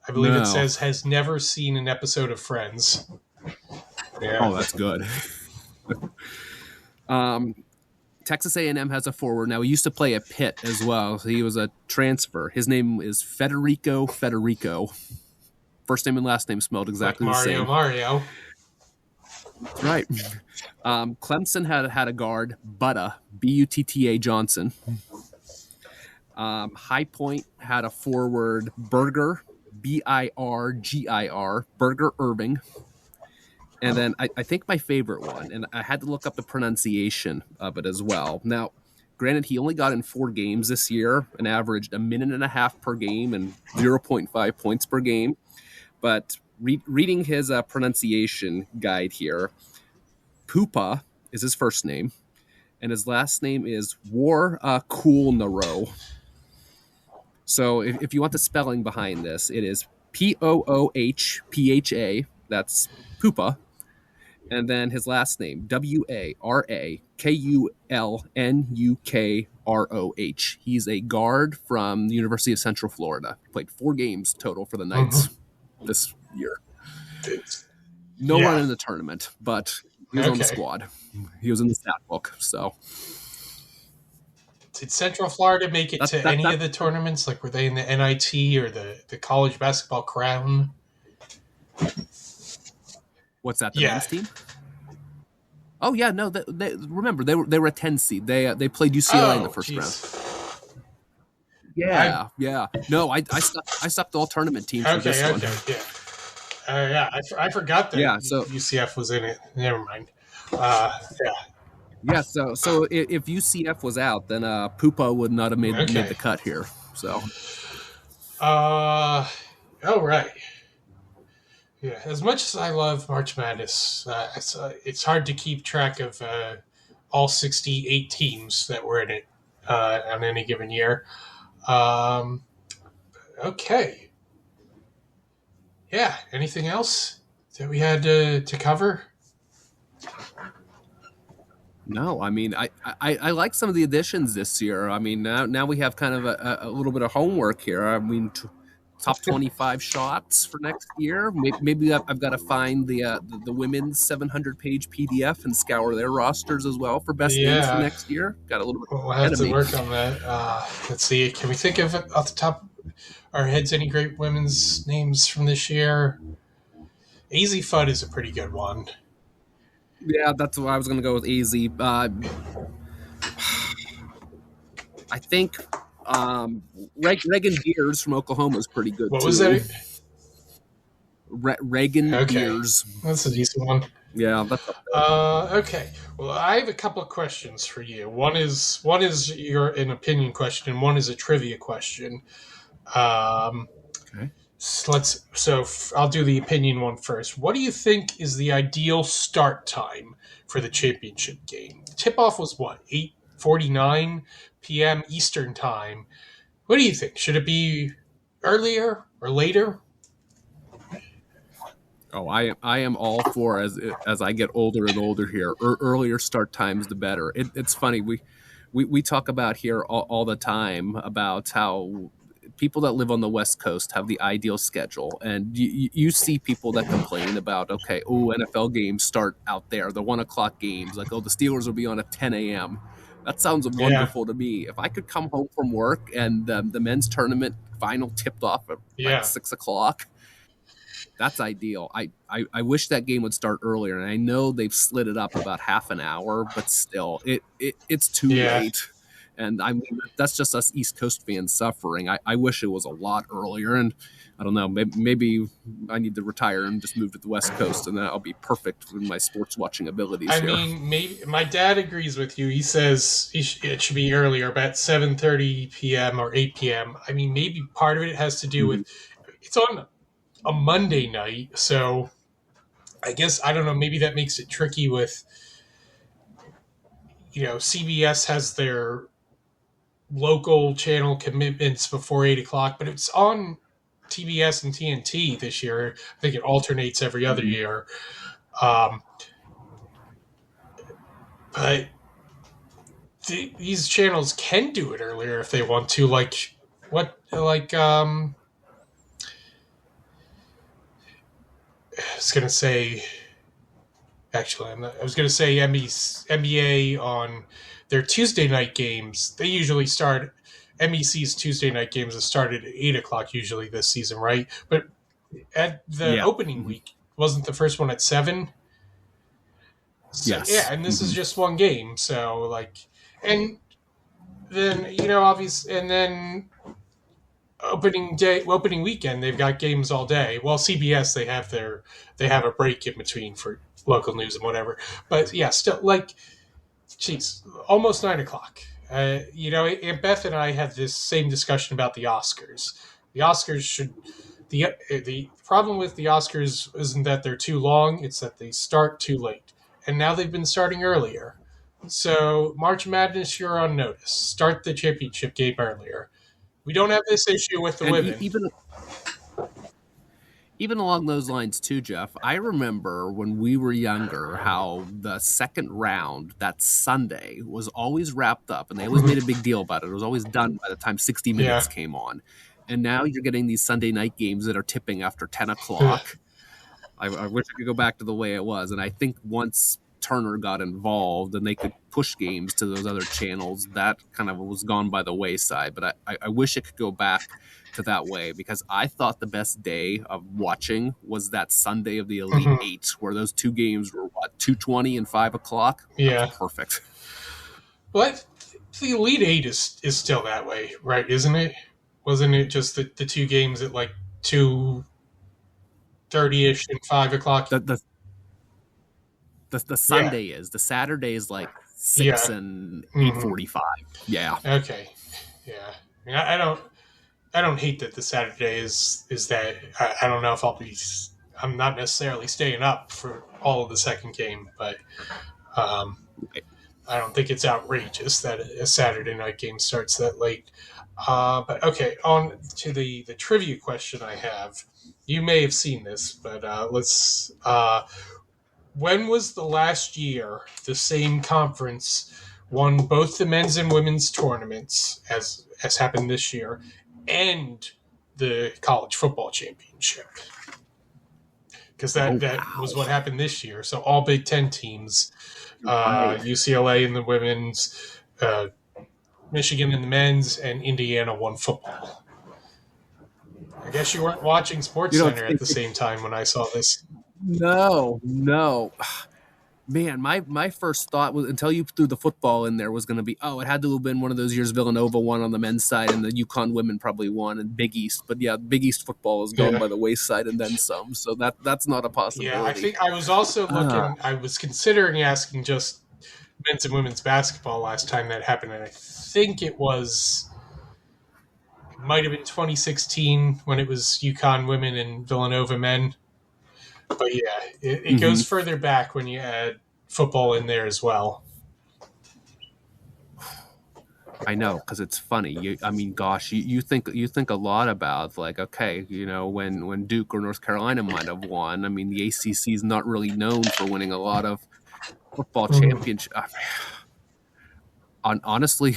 I believe it No. says has never seen an episode of Friends. Yeah. Oh, that's good. um, Texas A&M has a forward. Now, he used to play at Pitt as well. So he was a transfer. His name is Federico. First name and last name spelled Like exactly the Mario same. Mario. That's right. Clemson had a guard, Butta Johnson. High Point had a forward, Burger, Birgir, Burger Irving. And then I think my favorite one, and I had to look up the pronunciation of it as well. Now, granted, he only got in 4 games this year and averaged a minute and a half per game and 0.5 points per game. But reading his pronunciation guide here, Pupa is his first name, and his last name is War Cool Naro. So if you want the spelling behind this, it is Poohpha. That's Pupa. And then his last name, Warakulnukroh. He's a guard from the University of Central Florida. Played 4 games total for the Knights this year. No run in the tournament, but he was on the squad. He was in the stat book. So, did Central Florida make it to any of the tournaments? Like, were they in the NIT or the College Basketball Crown? What's that? The men's team? Oh yeah, no. Remember they were a 10 seed. They played UCLA in the first round. Yeah. No, I stopped all tournament teams for this one. I forgot that. Yeah, so UCF was in it. Never mind. Yeah, so if UCF was out, then Pupa would not have made the cut here. So. Oh right. Yeah, as much as I love March Madness, it's hard to keep track of all 68 teams that were in it on any given year. Okay. Yeah, anything else that we had to cover? No, I mean, I like some of the additions this year. I mean, now we have kind of a little bit of homework here. I mean, top 25 shots for next year. Maybe I've got to find the women's 700-page PDF and scour their rosters as well for best names for next year. Got a little bit. We'll have to work on that. Let's see. Can we think of off the top of our heads any great women's names from this year? AZ Fudd is a pretty good one. Yeah, that's what I was going to go with. AZ. I think Reagan Gears from Oklahoma is pretty good. What was that? Reagan Gears. That's a decent one. Yeah. That's okay. Well, I have a couple of questions for you. One is an opinion question, and one is a trivia question. Okay. So I'll do the opinion one first. What do you think is the ideal start time for the championship game? The tip-off was what, 8:49 p.m. Eastern time. What do you think? Should it be earlier or later? Oh, I am all for as I get older and older here. Earlier start times, the better. It's funny we talk about here all the time about how people that live on the West Coast have the ideal schedule, and you see people that complain about NFL games start out there, the 1:00 games, like the Steelers will be on at 10 a.m. That sounds wonderful to me. If I could come home from work and the men's tournament final tipped off at 6:00. That's ideal. I wish that game would start earlier, and I know they've slid it up about half an hour, but still, it's too late. And I mean, that's just us East Coast fans suffering. I wish it was a lot earlier, and I don't know, maybe I need to retire and just move to the West Coast, and then I'll be perfect with my sports watching abilities here. I mean, maybe my dad agrees with you. He says it should be earlier, about 7:30 p.m. or 8 p.m. I mean, maybe part of it has to do with it's on a Monday night, so I guess, I don't know, maybe that makes it tricky with, CBS has their local channel commitments before 8 o'clock, but it's on TBS and TNT this year. I think it alternates every other year. But these channels can do it earlier if they want to. Like what? Like I was gonna say. Actually, I was gonna say NBA on their Tuesday night games. They usually start. MEC's Tuesday night games have started at 8 o'clock usually this season, right? But at the Yeah. opening week, wasn't the first one at 7? So, Yes. yeah, and this is just one game, so like, and then obviously, and then opening weekend, they've got games all day. Well, CBS they have a break in between for local news and whatever. But yeah, still like, geez, almost 9 o'clock. Aunt Beth and I had this same discussion about the Oscars. The Oscars should the problem with the Oscars isn't that they're too long; it's that they start too late, and now they've been starting earlier. So March Madness, you're on notice. Start the championship game earlier. We don't have this issue with the And women. even along those lines too, Jeff, I remember when we were younger how the second round, that Sunday, was always wrapped up, and they always made a big deal about it. It was always done by the time 60 Minutes came on. And now you're getting these Sunday night games that are tipping after 10 o'clock. I wish I could go back to the way it was. And I think once Turner got involved and they could push games to those other channels, that kind of was gone by the wayside. But I wish it could go back to that way, because I thought the best day of watching was that Sunday of the Elite Eight, where those two games were 2:20 and 5 o'clock. Yeah, perfect. But the Elite Eight is still that way, right? Isn't it? Wasn't it just the two games at like 2:30ish and 5 o'clock? The Sunday is. The Saturday is like 6 and 8:45. Yeah. Okay. Yeah. I mean, I don't hate that the Saturday is that. I don't know if I'm not necessarily staying up for all of the second game, but I don't think it's outrageous that a Saturday night game starts that late. But okay, on to the trivia question I have. You may have seen this, but let's. When was the last year the same conference won both the men's and women's tournaments, as happened this year, and the college football championship? Because that was what happened this year. So all Big Ten teams, UCLA in the women's, Michigan in the men's, and Indiana won football. I guess you weren't watching SportsCenter at the same time when I saw this. No. Man, my first thought was, until you threw the football in there, was going to be, it had to have been one of those years Villanova won on the men's side and the UConn women probably won, and Big East. But yeah, Big East football is gone by the wayside and then some. So that's not a possibility. Yeah, I think I was also looking. I was considering asking just men's and women's basketball last time that happened, and I think it might have been 2016 when it was UConn women and Villanova men. But yeah, it goes further back when you add football in there as well. I know, because it's funny. You think a lot about, like, okay, when Duke or North Carolina might have won. I mean, the ACC is not really known for winning a lot of football championships. Honestly,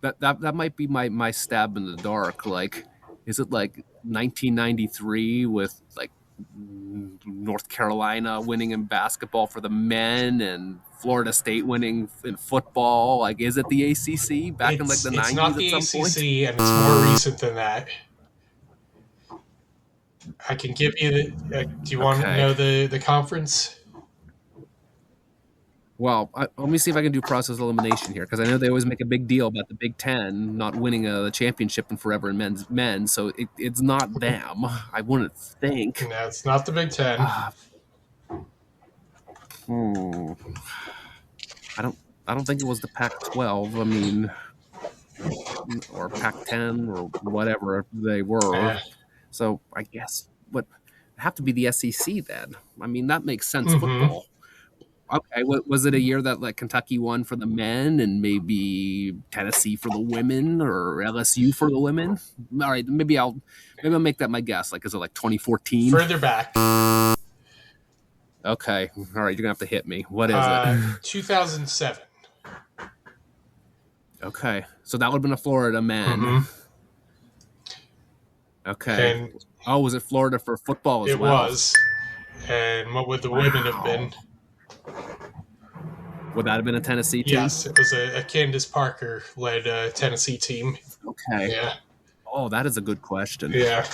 that might be my stab in the dark. Like, is it like 1993 with like North Carolina winning in basketball for the men and Florida State winning in football? Like, is it the ACC back in like the 90s? It's not the at some ACC, point? and it's more recent than that. I can give you the. Do you want to know the conference? Well, let me see if I can do process elimination here, because I know they always make a big deal about the Big Ten not winning the championship in forever in men. So it's not them. I wouldn't think. No, it's not the Big Ten. I don't think it was the Pac-12. I mean, or Pac-10 or whatever they were. Yeah. So I guess it'd have to be the SEC then. I mean, that makes sense. Football. Okay, was it a year that like Kentucky won for the men and maybe Tennessee for the women, or LSU for the women? All right, maybe I'll make that my guess. Like, is it like 2014? Further back. Okay, all right, you're gonna have to hit me. What is it? 2007. Okay, so that would have been a Florida man. Mhm. Okay. And Was it Florida for football as it well? was. And what would the women have Wow. been? Would that have been a Tennessee team? Yes, it was a Candace Parker led Tennessee team. Okay. Yeah. Oh, that is a good question. Yeah.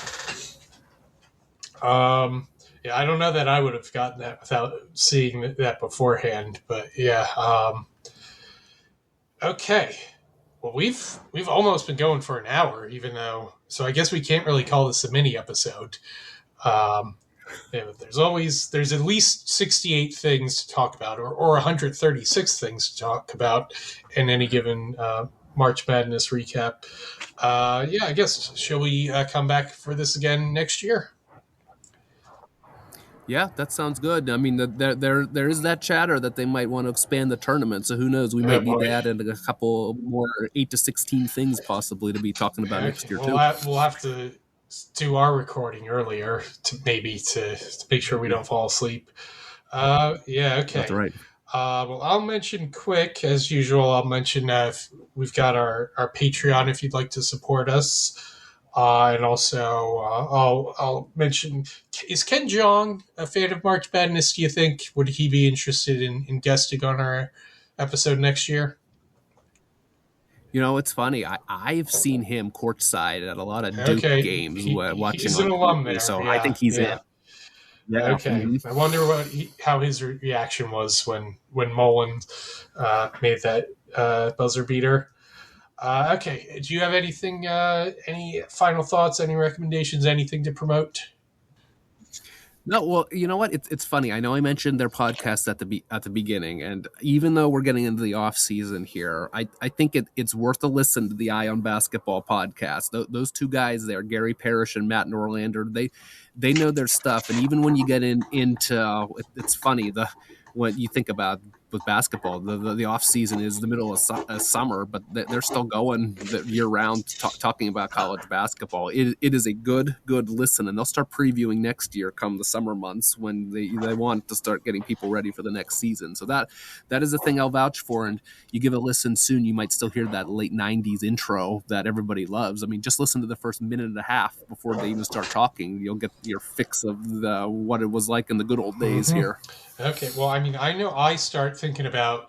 Yeah, I don't know that I would have gotten that without seeing that beforehand, but yeah. Okay. Well, we've almost been going for an hour, even though. So I guess we can't really call this a mini episode. Um, yeah, but there's at least 68 things to talk about, or 136 things to talk about in any given March Madness recap. Yeah, I guess shall we come back for this again next year? Yeah, that sounds good. I mean, there is that chatter that they might want to expand the tournament. So who knows? We Oh might need to boy. add in a couple more 8 to 16 things possibly to be talking about Okay, next year we'll too. we'll have to do our recording earlier to make sure we don't fall asleep. Yeah, That's okay. right. Well, I'll mention quick as usual. I'll mention if we've got our Patreon if you'd like to support us, and also I'll mention, is Ken Jeong a fan of March Madness? Do you think would he be interested in guesting on our episode next year? You know, it's funny. I've seen him courtside at a lot of Duke Okay, games watching he's on an alum TV, there. so I Yeah, think he's in. yeah. Yeah. Okay, I wonder how his reaction was when Mullen made that buzzer beater. Okay, do you have anything? Any final thoughts? Any recommendations? Anything to promote? No, well, you know what? It's funny. I know I mentioned their podcast at the beginning, and even though we're getting into the off season here, I think it's worth a listen to the Ion Basketball podcast. Those two guys there, Gary Parrish and Matt Norlander, they know their stuff. And even when you get into it's funny when you think about with basketball, the off season is the middle of summer, but they're still going year round talking about college basketball. It is a good listen, and they'll start previewing next year come the summer months when they want to start getting people ready for the next season. So that is a thing I'll vouch for. And you give it a listen soon, you might still hear that late '90s intro that everybody loves. I mean, just listen to the first minute and a half before they even start talking. You'll get your fix of what it was like in the good old days here. Okay, well, I mean, I know I start thinking about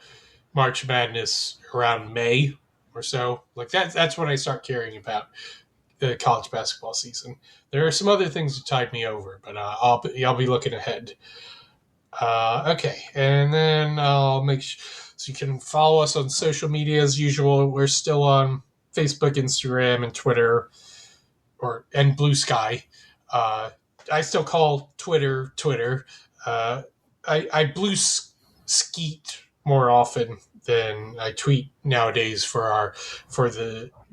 March Madness around May or so. Like that's when I start caring about the college basketball season. There are some other things that tide me over, but I'll be looking ahead. Okay, and then I'll so you can follow us on social media as usual. We're still on Facebook, Instagram, and Twitter, and Blue Sky. I still call Twitter Twitter. I blue skeet more often than I tweet nowadays for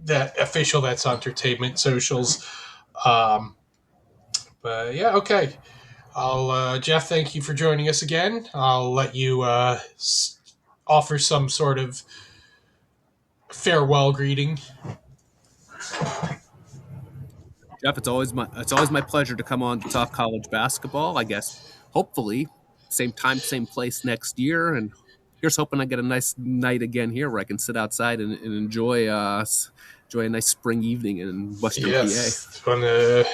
that official That's Entertainment socials. But yeah, okay. I'll Jeff, thank you for joining us again. I'll let you offer some sort of farewell greeting. Jeff, it's always my pleasure to come on to talk college basketball. I guess hopefully same time, same place next year, and here's hoping I get a nice night again here where I can sit outside and enjoy a nice spring evening in Western Yes, PA. when the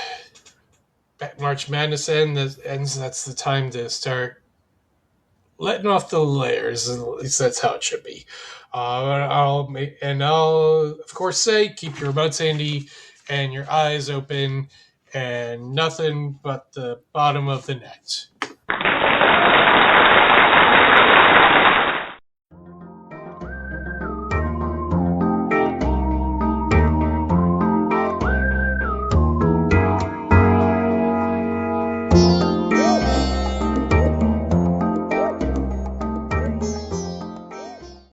March Madness ends, that's the time to start letting off the layers. At least that's how it should be. I'll of course say keep your remotes handy and your eyes open and nothing but the bottom of the net.